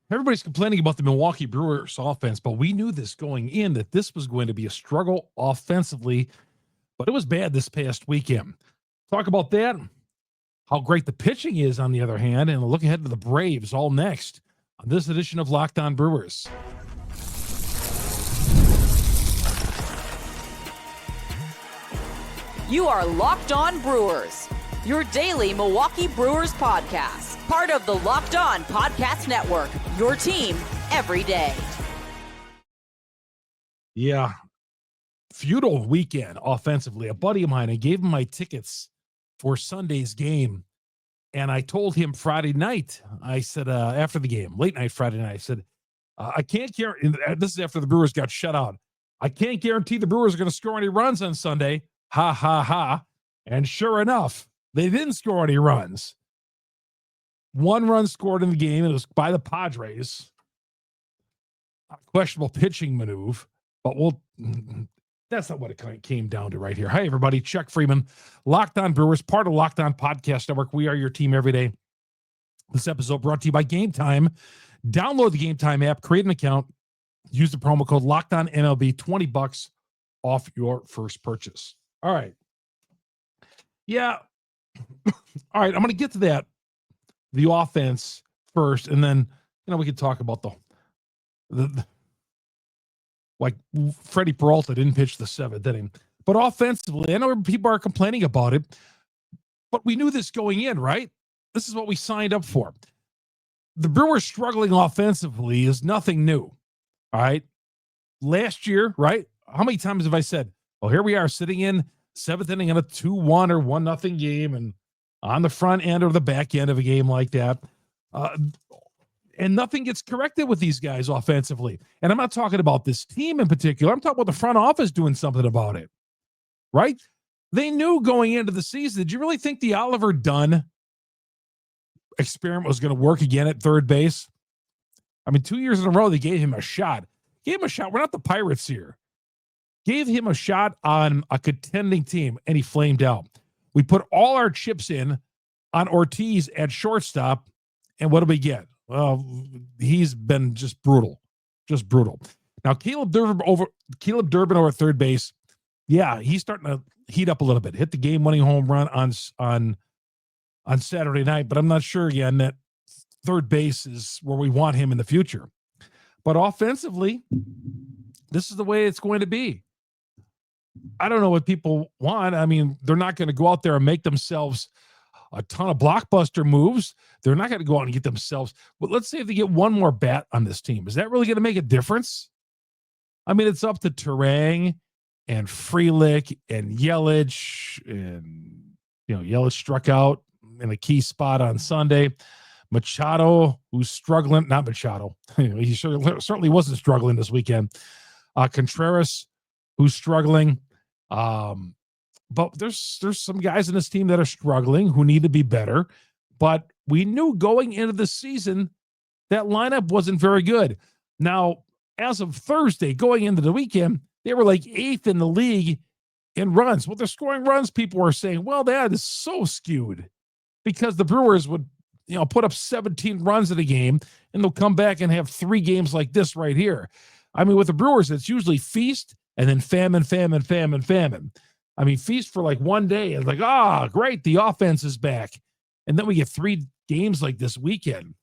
Everybody's complaining about the Milwaukee Brewers offense, but we knew this going in that this was going to be a struggle offensively, but it was bad this past weekend. Talk about that, how great the pitching is on the other hand, and look ahead to the Braves all next on this edition of Locked On Brewers. You are Locked On Brewers, your daily Milwaukee Brewers podcast. Part of the Locked On Podcast Network, your team every day. Yeah, futile weekend offensively. A buddy of mine, I gave him my tickets for Sunday's game, and I told him Friday night, I said, after the game, late night Friday night, I said, I can't guarantee, this is after the Brewers got shut out, I can't guarantee the Brewers are going to score any runs on Sunday. Ha, ha, ha. And sure enough, they didn't score any runs. One run scored in the game. It was by the Padres. A questionable pitching maneuver, but that's not what it came down to right here. Hi, everybody. Chuck Freeman, Locked On Brewers, part of Locked On Podcast Network. We are your team every day. This episode brought to you by Gametime. Download the Gametime app, create an account, use the promo code Locked On MLB, $20 off your first purchase. All right. Yeah. All right. I'm going to get to that. The offense first, and then we could talk about the like Freddy Peralta didn't pitch the seventh inning, but offensively, I know people are complaining about it, but we knew this going in, right? This is what we signed up for. The Brewers struggling offensively is nothing new. All right, last year, right? How many times have I said, "Oh, here we are sitting in seventh inning in a 2-1 or 1-0 game," and on the front end or the back end of a game like that. And nothing gets corrected with these guys offensively. And I'm not talking about this team in particular. I'm talking about the front office doing something about it, right? They knew going into the season. Did you really think the Oliver Dunn experiment was going to work again at third base? I mean, 2 years in a row, they gave him a shot. Gave him a shot. We're not the Pirates here. Gave him a shot on a contending team, and he flamed out. We put all our chips in on Ortiz at shortstop, and what do we get? Well, he's been just brutal. Now, Caleb Durbin over third base, yeah, he's starting to heat up a little bit. Hit the game-winning home run on Saturday night, but I'm not sure again that third base is where we want him in the future. But offensively, this is the way it's going to be. I don't know what people want. I mean, they're not going to go out there and make themselves a ton of blockbuster moves. They're not going to go out and get themselves. But let's say if they get one more bat on this team, is that really going to make a difference? I mean, it's up to Terang and Frelick and Yelich. And, Yelich struck out in a key spot on Sunday. Machado, who's struggling. Not Machado. He certainly wasn't struggling this weekend. Contreras, who's struggling. But there's some guys in this team that are struggling who need to be better. But we knew going into the season that lineup wasn't very good. Now, as of Thursday, going into the weekend, they were like 8th in the league in runs. Well, they're scoring runs. People are saying, well, that is so skewed because the Brewers would, put up 17 runs in a game, and they'll come back and have 3 games like this right here. I mean, with the Brewers, it's usually feast and then famine. I mean, feast for like one day. It's like, great, the offense is back. And then we get 3 games like this weekend.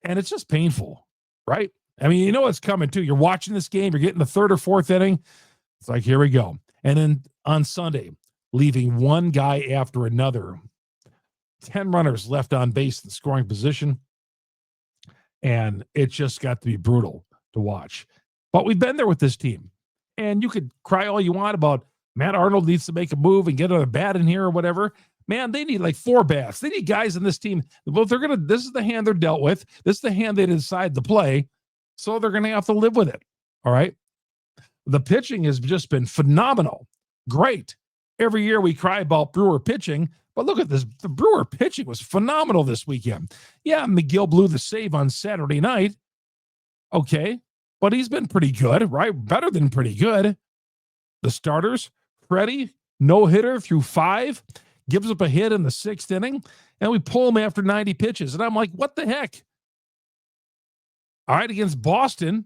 And it's just painful, right? I mean, it's coming too. You're watching this game. You're getting the 3rd or 4th inning. It's like, here we go. And then on Sunday, leaving one guy after another. 10 runners left on base in the scoring position. And it just got to be brutal to watch. But we've been there with this team. And you could cry all you want about Matt Arnold needs to make a move and get another bat in here or whatever. Man, they need like 4 bats. They need guys in this team. Well, this is the hand they're dealt with. This is the hand they decide to play. So they're going to have to live with it. All right. The pitching has just been phenomenal. Great. Every year we cry about Brewer pitching, but look at this. The Brewer pitching was phenomenal this weekend. Yeah, McGill blew the save on Saturday night. Okay. But he's been pretty good, right? Better than pretty good. The starters, Freddy, no-hitter through 5, gives up a hit in the 6th inning, and we pull him after 90 pitches. And I'm like, what the heck? All right, against Boston,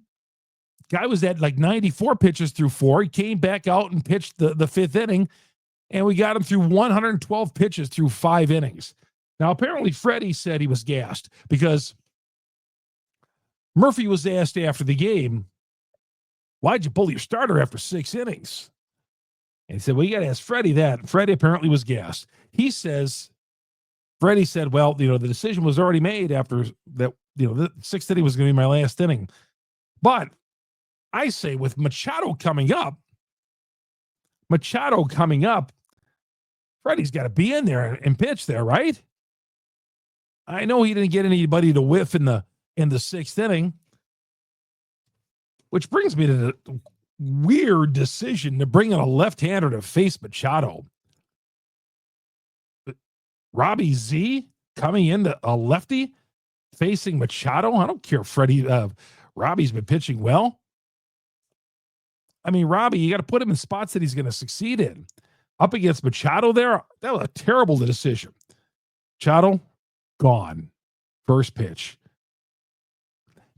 guy was at like 94 pitches through 4. He came back out and pitched the fifth inning, and we got him through 112 pitches through 5 innings. Now, apparently, Freddie said he was gassed because Murphy was asked after the game, why'd you pull your starter after 6 innings? And he said, well, you got to ask Freddie that. Freddie apparently was gassed. Freddie said, well, the decision was already made after that, the 6th inning was going to be my last inning. But I say with Machado coming up, Freddie's got to be in there and pitch there, right? I know he didn't get anybody to whiff in the 6th inning, which brings me to the weird decision to bring in a left-hander to face Machado. Robbie Z coming into a lefty facing Machado. I don't care if Robbie's been pitching well. I mean, Robbie, you got to put him in spots that he's going to succeed in. Up against Machado there, that was a terrible decision. Machado, gone. First pitch.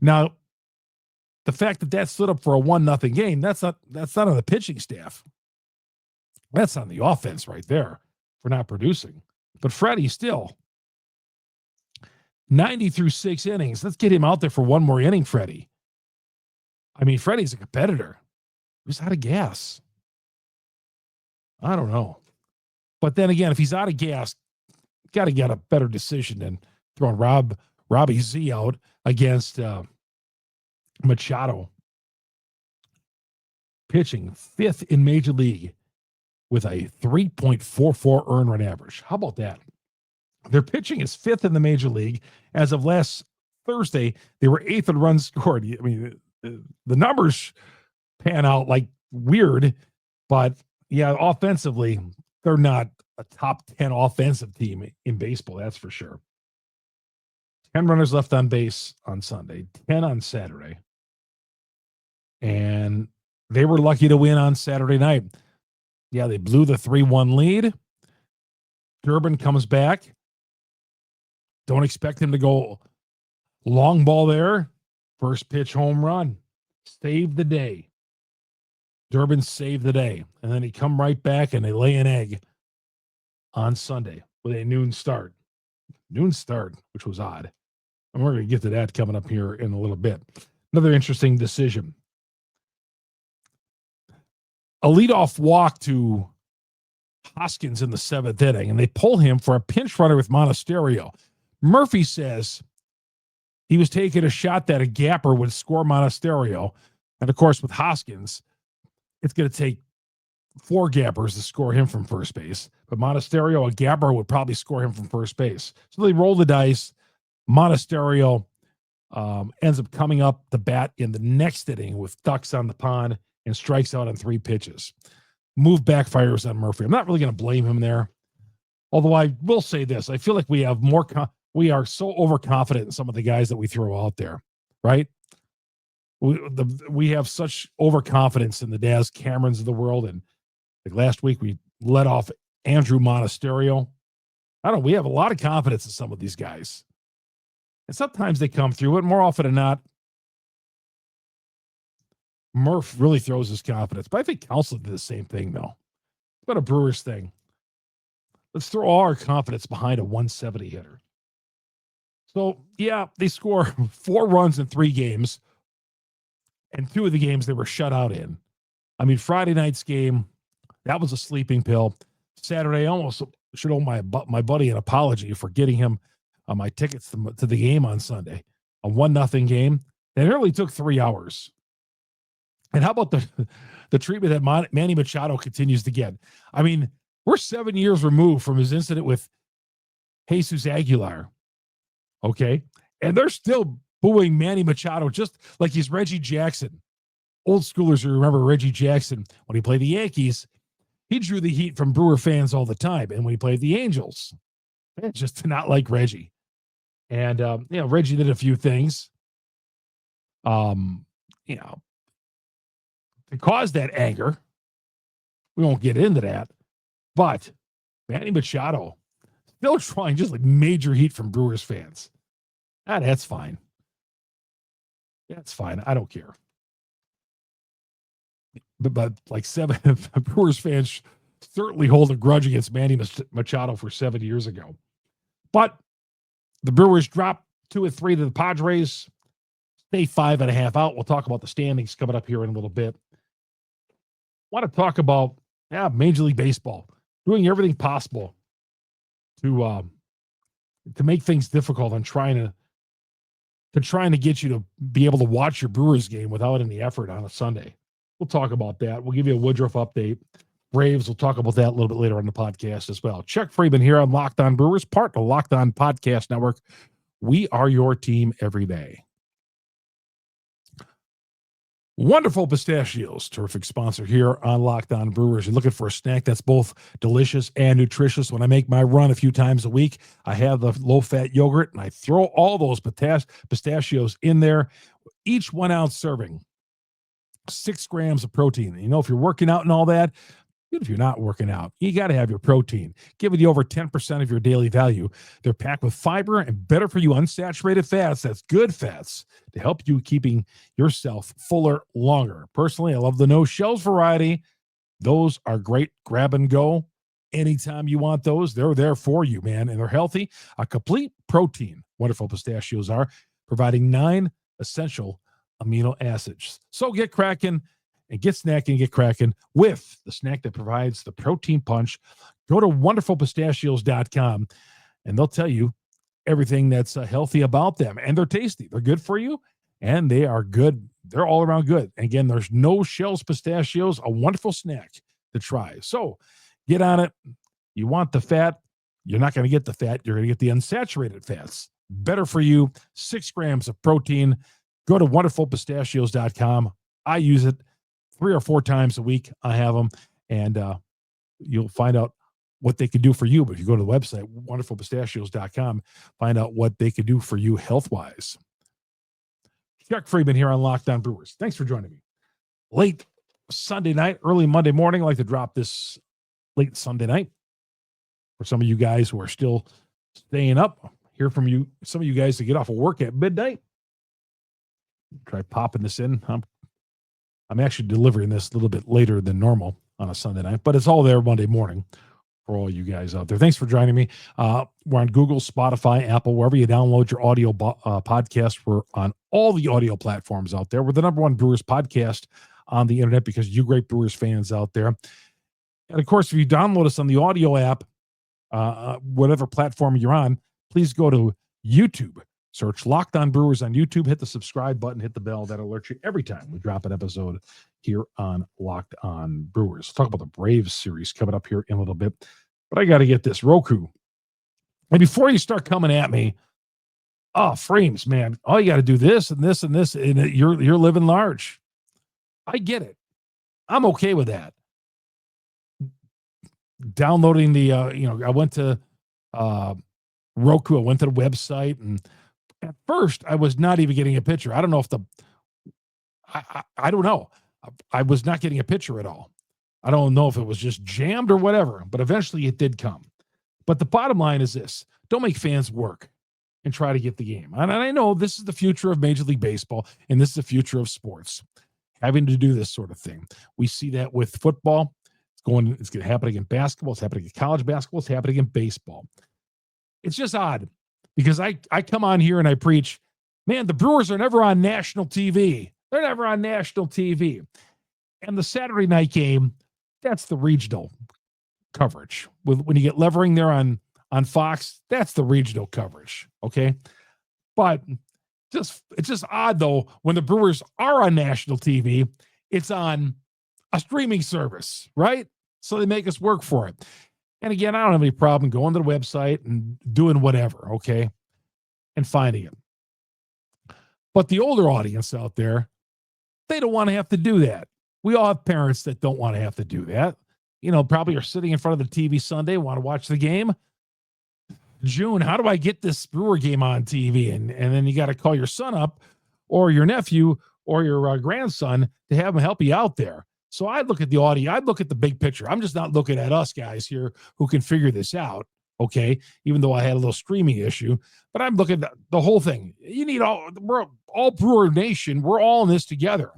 Now, the fact that stood up for a 1-0 game, that's not on the pitching staff. That's on the offense right there for not producing. But Freddie still 90 through 6 innings. Let's get him out there for one more inning, Freddie. I mean, Freddie's a competitor. He's out of gas. I don't know. But then again, if he's out of gas, got to get a better decision than throwing Robbie Z out against Machado. Pitching 5th in Major League with a 3.44 earned run average. How about that? Their pitching is 5th in the Major League. As of last Thursday, they were 8th in runs scored. I mean, the numbers pan out like weird, but yeah, offensively, they're not a top 10 offensive team in baseball, that's for sure. 10 runners left on base on Sunday, 10 on Saturday. And they were lucky to win on Saturday night. Yeah, they blew the 3-1 lead. Durbin comes back. Don't expect him to go long ball there. First pitch home run. Saved the day. Durbin saved the day. And then he come right back and they lay an egg on Sunday with a noon start. Noon start, which was odd. And we're going to get to that coming up here in a little bit. Another interesting decision. A leadoff walk to Hoskins in the 7th inning, and they pull him for a pinch runner with Monasterio. Murphy says he was taking a shot that a gapper would score Monasterio. And, of course, with Hoskins, it's going to take 4 gappers to score him from first base. But Monasterio, a gapper, would probably score him from first base. So they roll the dice. Monasterio ends up coming up the bat in the next inning with ducks on the pond and strikes out on 3 pitches. Move backfires on Murphy. I'm not really going to blame him there. Although I will say this, I feel like we have we are so overconfident in some of the guys that we throw out there, right? We have such overconfidence in the Daz Camerons of the world. And like last week, we let off Andrew Monasterio. I don't know. We have a lot of confidence in some of these guys. And sometimes they come through it. More often than not, Murph really throws his confidence. But I think Counsell did the same thing, though. It's been a Brewers thing. Let's throw all our confidence behind a 170 hitter. So, yeah, they score 4 runs in 3 games. And 2 of the games they were shut out in. I mean, Friday night's game, that was a sleeping pill. Saturday, I almost should owe my buddy an apology for getting him my tickets to the game on Sunday. A 1-0 game. It nearly took 3 hours. And how about the treatment that Manny Machado continues to get? I mean, we're 7 years removed from his incident with Jesus Aguilar. Okay? And they're still booing Manny Machado just like he's Reggie Jackson. Old schoolers who remember Reggie Jackson when he played the Yankees, he drew the heat from Brewer fans all the time. And when he played the Angels, it's just not like Reggie. And, Reggie did a few things, to cause that anger. We won't get into that. But Manny Machado still trying just like major heat from Brewers fans. That's fine. That's fine. I don't care. But like seven Brewers fans certainly hold a grudge against Manny Machado for 7 years ago. But the Brewers dropped 2-3 to the Padres. Stay 5.5 out. We'll talk about the standings coming up here in a little bit. Want to talk about Major League Baseball doing everything possible to make things difficult and trying to get you to be able to watch your Brewers game without any effort on a Sunday. We'll talk about that. We'll give you a Woodruff update. Braves, we'll talk about that a little bit later on the podcast as well. Chuck Freeman here on Locked On Brewers, part of the Locked On Podcast Network. We are your team every day. Wonderful Pistachios, terrific sponsor here on Locked On Brewers. You're looking for a snack that's both delicious and nutritious. When I make my run a few times a week, I have the low-fat yogurt, and I throw all those pistachios in there, each 1 ounce serving, 6 grams of protein. You know, if you're working out and all that, even if you're not working out, you got to have your protein, giving you over 10% of your daily value. They're packed with fiber and better for you unsaturated fats. That's good fats to help you keeping yourself fuller longer. Personally, I love the no shells variety. Those are great. Grab and go anytime you want those. They're there for you, man, and they're healthy. A complete protein. Wonderful Pistachios are providing 9 essential amino acids. So get cracking and get snacking, get cracking with the snack that provides the protein punch. Go to wonderfulpistachios.com and they'll tell you everything that's healthy about them. And they're tasty. They're good for you and they are good. They're all around good. And again, there's no shells pistachios, a wonderful snack to try. So get on it. You want the fat. You're not going to get the fat. You're going to get the unsaturated fats. Better for you. 6 grams of protein. Go to wonderfulpistachios.com. I use it 3 or 4 times a week. I have them, and you'll find out what they can do for you. But if you go to the website, wonderfulpistachios.com, find out what they can do for you health-wise. Chuck Freeman here on Locked On Brewers. Thanks for joining me. Late Sunday night, early Monday morning. I like to drop this late Sunday night for some of you guys who are still staying up. Hear from you, some of you guys that get off of work at midnight. Try popping this in. I'm actually delivering this a little bit later than normal on a Sunday night, but it's all there Monday morning for all you guys out there. Thanks for joining me. We're on Google, Spotify, Apple, wherever you download your audio podcast. We're on all the audio platforms out there. We're the #1 Brewers podcast on the internet because you great Brewers fans out there. And of course, if you download us on the audio app, whatever platform you're on, please go to YouTube. Search Locked On Brewers on YouTube. Hit the subscribe button. Hit the bell. That'll alert you every time we drop an episode here on Locked On Brewers. We'll talk about the Braves series coming up here in a little bit. But I got to get this. Roku. And before you start coming at me, frames, man. Oh, you got to do this and this and this. And you're living large. I get it. I'm okay with that. Downloading the, I went to Roku. I went to the website, and at first I was not even getting a picture. I don't know if I don't know. I was not getting a picture at all. I don't know if it was just jammed or whatever, but eventually it did come. But the bottom line is this: don't make fans work and try to get the game. And I know this is the future of Major League Baseball, and this is the future of sports, having to do this sort of thing. We see that with football. It's going to happen again. Basketball. It's happening in college basketball. It's happening in baseball. It's just odd because I come on here and I preach, man, the Brewers are never on national TV. They're never on national TV. And the Saturday night game, that's the regional coverage. When you get Levering there on Fox, that's the regional coverage. Okay. But it's just odd though, when the Brewers are on national TV, it's on a streaming service, right? So they make us work for it. And again, I don't have any problem going to the website and doing whatever, okay, and finding it. But the older audience out there, they don't want to have to do that. We all have parents that don't want to have to do that. Probably are sitting in front of the TV Sunday, want to watch the game. June, how do I get this Brewer game on TV? And then you got to call your son up or your nephew or your grandson to have them help you out there. So I look at the audio. I look at the big picture. I'm just not looking at us guys here who can figure this out, okay, even though I had a little streaming issue. But I'm looking at the whole thing. We're all Brewer Nation. We're all in this together.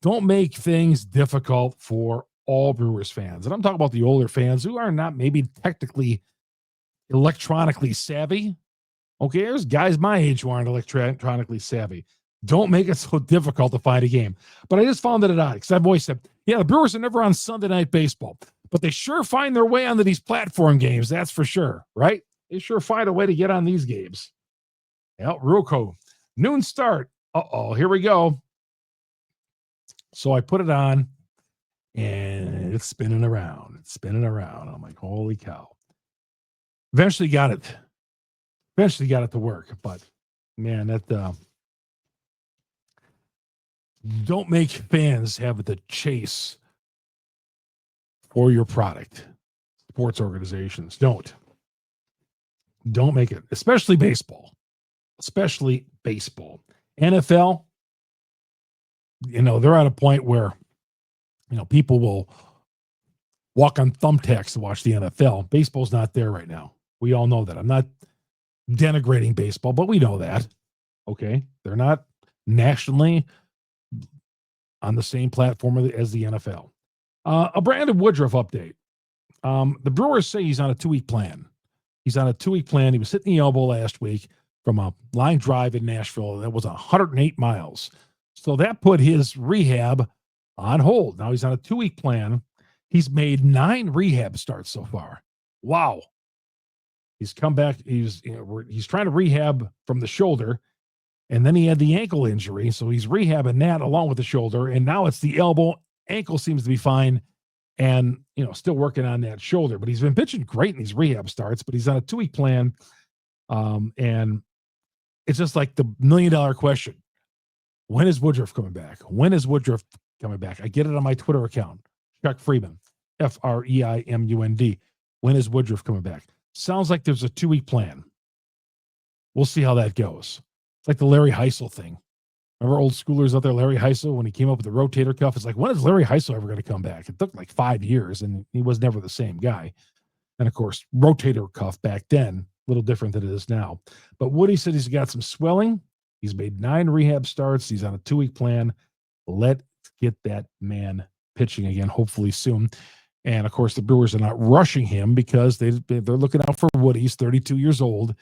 Don't make things difficult for all Brewers fans. And I'm talking about the older fans who are not maybe technically electronically savvy. Okay, there's guys my age who aren't electronically savvy. Don't make it so difficult to find a game. But I just found it odd because I've always said, yeah, the Brewers are never on Sunday Night Baseball, but they sure find their way onto these platform games. That's for sure, right? They sure find a way to get on these games. Yeah, Ruco, noon start. Uh-oh, here we go. So I put it on, and it's spinning around. It's spinning around. I'm like, holy cow. Eventually got it to work, but man, that don't make fans have the chase for your product. Sports organizations don't make it, especially baseball. NFL, they're at a point where people will walk on thumbtacks to watch the NFL. Baseball's not there right now. We all know that. I'm not denigrating baseball, but we know that. Okay. They're not nationally on the same platform as the NFL. A Brandon Woodruff update. The Brewers say he's on a 2-week plan. He was hitting the elbow last week from a line drive in Nashville. That was 108 miles. So that put his rehab on hold. Now he's on a 2-week plan. He's made 9 rehab starts so far. Wow. He's come back. He's trying to rehab from the shoulder, and then he had the ankle injury. So he's rehabbing that along with the shoulder, and now it's the elbow. Ankle seems to be fine, and still working on that shoulder. But he's been pitching great in these rehab starts. But he's on a 2-week plan, and it's just like the $1 million question: when is Woodruff coming back? I get it on my Twitter account, Chuck Freeman, Freimund. When is Woodruff coming back? Sounds like there's a 2-week plan. We'll see how that goes. It's like the Larry Heisel thing. Remember old schoolers out there, Larry Heisel, when he came up with the rotator cuff? It's like, when is Larry Heisel ever going to come back? It took like 5 years, and he was never the same guy. And, of course, rotator cuff back then, a little different than it is now. But Woody said he's got some swelling. He's made 9 rehab starts. He's on a 2-week plan. Let's get that man pitching again, hopefully soon. And, of course, the Brewers are not rushing him because they're looking out for Woody. He's 32 years old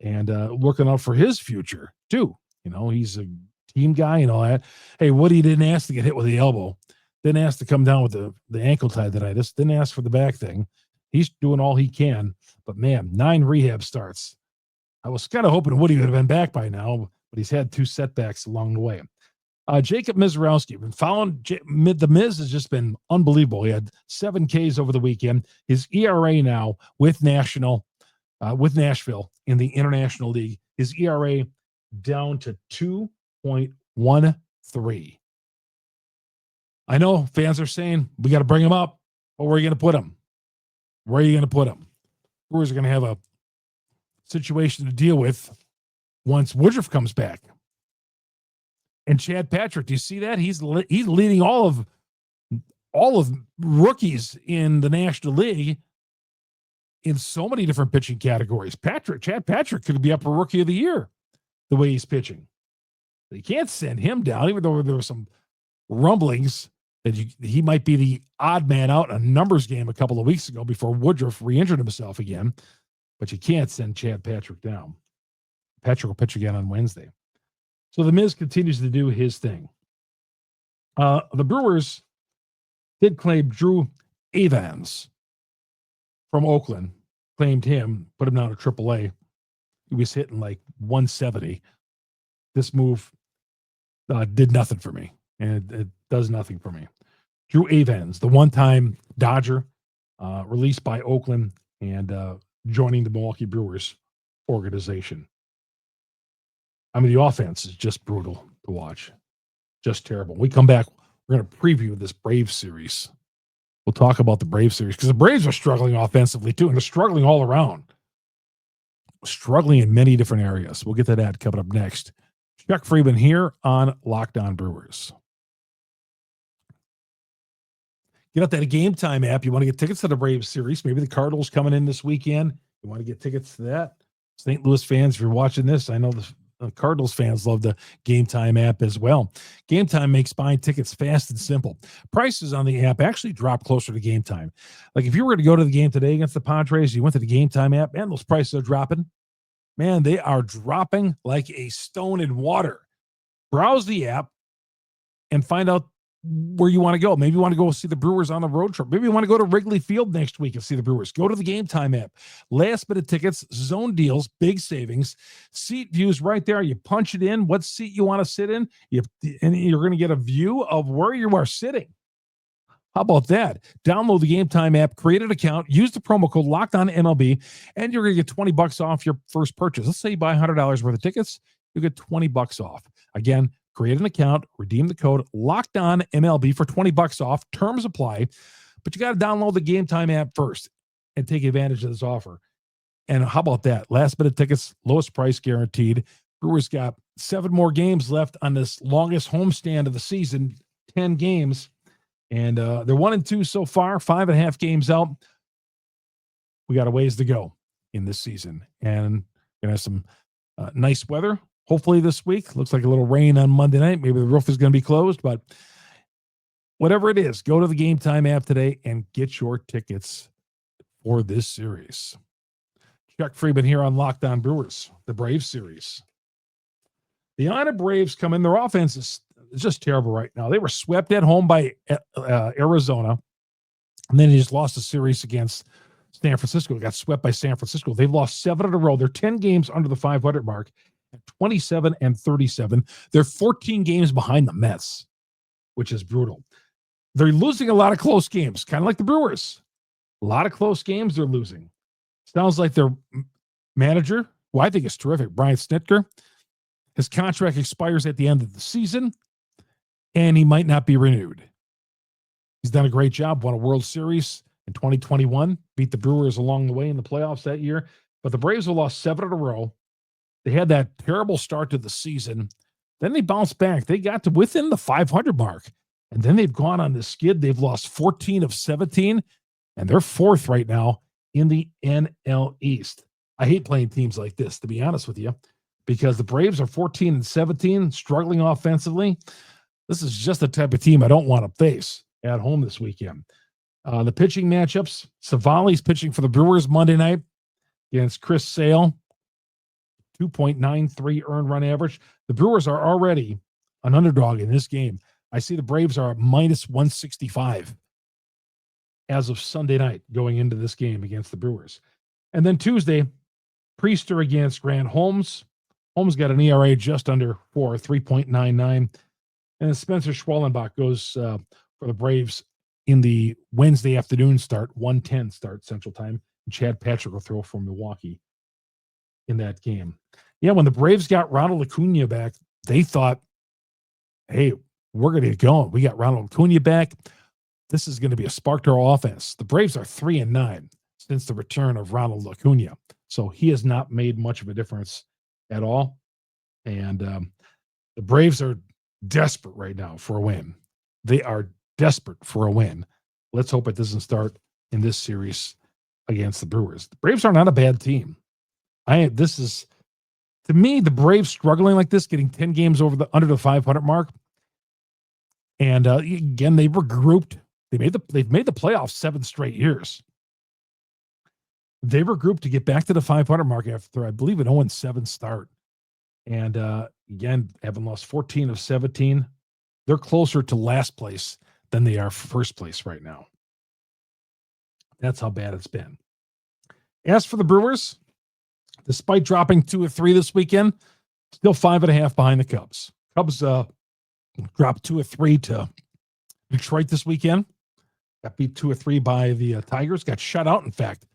and looking out for his future, too. He's a team guy and all that. Hey, Woody didn't ask to get hit with the elbow. Didn't ask to come down with the ankle tendonitis. Didn't ask for the back thing. He's doing all he can. But, man, 9 rehab starts. I was kind of hoping Woody would have been back by now, but he's had 2 setbacks along the way. Jacob Mizorowski, been following the Miz has just been unbelievable. He had 7 Ks over the weekend. His ERA now with Nashville in the International League, his ERA down to 2.13. I know fans are saying we got to bring him up, but where are you going to put him? Brewers are going to have a situation to deal with once Woodruff comes back. And Chad Patrick, do you see that? He's leading all of rookies in the National League in so many different pitching categories. Chad Patrick could be up for Rookie of the Year the way he's pitching. But you can't send him down, even though there were some rumblings that he might be the odd man out in a numbers game a couple of weeks ago before Woodruff re-injured himself again. But you can't send Chad Patrick down. Patrick will pitch again on Wednesday. So the Miz continues to do his thing. The Brewers did claim Drew Evans from Oakland, claimed him, put him down to AAA. He was hitting like 170. This move did nothing for me, and it does nothing for me. Drew Evans, the one-time Dodger, released by Oakland and joining the Milwaukee Brewers organization. I mean, the offense is just brutal to watch. Just terrible. When we come back, we're going to preview this Braves series. We'll talk about the Braves series because the Braves are struggling offensively too, and they're struggling all around. Struggling in many different areas. We'll get to that coming up next. Chuck Freeman here on Locked On Brewers. Get out that Gametime app. You want to get tickets to the Braves series. Maybe the Cardinals coming in this weekend. You want to get tickets to that. St. Louis fans, if you're watching this, I know Cardinals fans love the Gametime app as well. Gametime makes buying tickets fast and simple. Prices on the app actually drop closer to Gametime. Like if you were to go to the game today against the Padres, you went to the Gametime app, and those prices are dropping. Man, they are dropping like a stone in water. Browse the app and find out where you want to go. Maybe you want to go see the Brewers on a road trip. Maybe you want to go to Wrigley Field next week and see the Brewers. Go to the Gametime app. Last minute tickets, zone deals, big savings, seat views right there. You punch it in, what seat you want to sit in, and you're going to get a view of where you are sitting. How about that? Download the Gametime app, create an account, use the promo code LOCKEDONMLB, and you're going to get $20 off your first purchase. Let's say you buy $100 worth of tickets, you get $20 off. Again, create an account, redeem the code LOCKEDONMLB for $20 off. Terms apply, but you got to download the Gametime app first and take advantage of this offer. And how about that? Last minute tickets, lowest price guaranteed. Brewers got 7 more games left on this longest homestand of the season, 10 games. And they're 1-2 so far, 5.5 games out. We got a ways to go in this season. And going to have some nice weather. Hopefully this week. Looks like a little rain on Monday night. Maybe the roof is going to be closed, but whatever it is, go to the Gametime app today and get your tickets for this series. Chuck Freeman here on Locked On Brewers, the Braves series. The Atlanta Braves come in. Their offense is just terrible right now. They were swept at home by Arizona, and then they just lost the series against San Francisco. Got swept by San Francisco. They've lost 7 in a row. They're 10 games under the 500 mark. 27-37. They're 14 games behind the Mets, which is brutal. They're losing a lot of close games, kind of like the Brewers. A lot of close games they're losing. Sounds like their manager, who I think is terrific, Brian Snitker, his contract expires at the end of the season, and he might not be renewed. He's done a great job, won a World Series in 2021, beat the Brewers along the way in the playoffs that year, but the Braves have lost 7 in a row. They had that terrible start to the season. Then they bounced back. They got to within the 500 mark. And then they've gone on the skid. They've lost 14 of 17. And they're 4th right now in the NL East. I hate playing teams like this, to be honest with you, because the Braves are 14-17, struggling offensively. This is just the type of team I don't want to face at home this weekend. The pitching matchups, Savali's pitching for the Brewers Monday night against Chris Sale. 2.93 earned run average. The Brewers are already an underdog in this game. I see the Braves are minus 165 as of Sunday night going into this game against the Brewers. And then Tuesday, Priester against Grant Holmes. Holmes got an ERA just under 4, 3.99. And Spencer Schwellenbach goes for the Braves in the Wednesday afternoon start, 1:10 start Central Time. And Chad Patrick will throw for Milwaukee in that game. Yeah, when the Braves got Ronald Acuna back, they thought, hey, we're going to get going. We got Ronald Acuna back. This is going to be a spark to our offense. The Braves are 3-9 since the return of Ronald Acuna. So he has not made much of a difference at all. And the Braves are desperate right now for a win. They are desperate for a win. Let's hope it doesn't start in this series against the Brewers. The Braves are not a bad team. This is, to me, the Braves struggling like this, getting 10 games under the 500 mark. And again, they regrouped. They've made the playoffs 7 straight years. They regrouped to get back to the 500 mark after, I believe, an 0-7 start. And again, having lost 14 of 17, they're closer to last place than they are first place right now. That's how bad it's been. As for the Brewers, despite dropping 2 of 3 this weekend, still 5.5 behind the Cubs. Cubs dropped 2 of 3 to Detroit this weekend. Got beat 2 of 3 by the Tigers. Got shut out, in fact,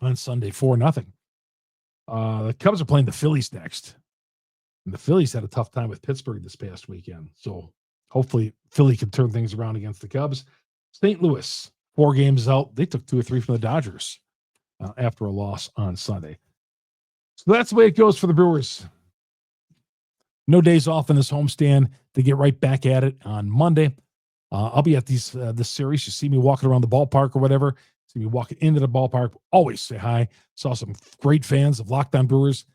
on Sunday 4-0. The Cubs are playing the Phillies next. And the Phillies had a tough time with Pittsburgh this past weekend. So hopefully Philly can turn things around against the Cubs. St. Louis, 4 games out. They took 2 or 3 from the Dodgers after a loss on Sunday. So that's the way it goes for the Brewers. No days off in this homestand. They get right back at it on Monday. I'll be at this series. You see me walking around the ballpark or whatever. See me walking into the ballpark. Always say hi. Saw some great fans of Locked On Brewers.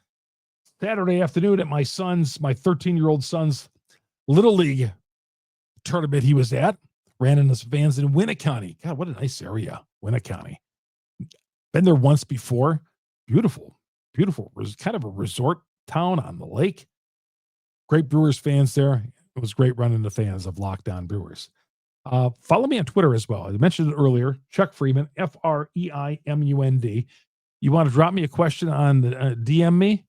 Saturday afternoon at my 13-year-old son's Little League tournament he was at. Ran into some fans in Winneconne. God, what a nice area, Winneconne. Been there once before. Beautiful, beautiful. It was kind of a resort town on the lake. Great Brewers fans there. It was great running into fans of Locked On Brewers. Follow me on Twitter as well. I mentioned it earlier. Chuck Freeman, FREIMUND. You want to drop me a question on the DM me?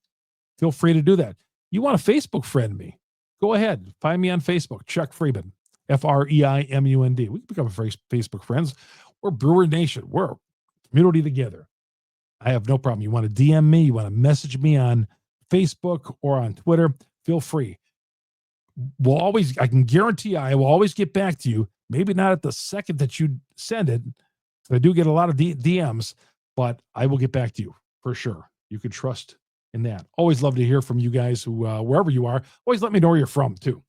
Feel free to do that. You want to Facebook friend me? Go ahead. Find me on Facebook, Chuck Freeman, FREIMUND. We can become Facebook friends. We're Brewer Nation. We're a community together. I have no problem. You want to DM me? You want to message me on Facebook or on Twitter? Feel free. I can guarantee I will always get back to you. Maybe not at the second that you send it. I do get a lot of DMs, but I will get back to you for sure. You can trust in that. Always love to hear from you guys who, wherever you are, always let me know where you're from too.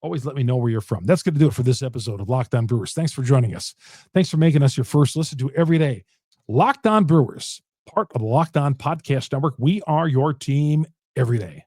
Always let me know where you're from. That's going to do it for this episode of Locked On Brewers. Thanks for joining us. Thanks for making us your first listen to every day. Locked On Brewers, part of the Locked On Podcast Network. We are your team every day.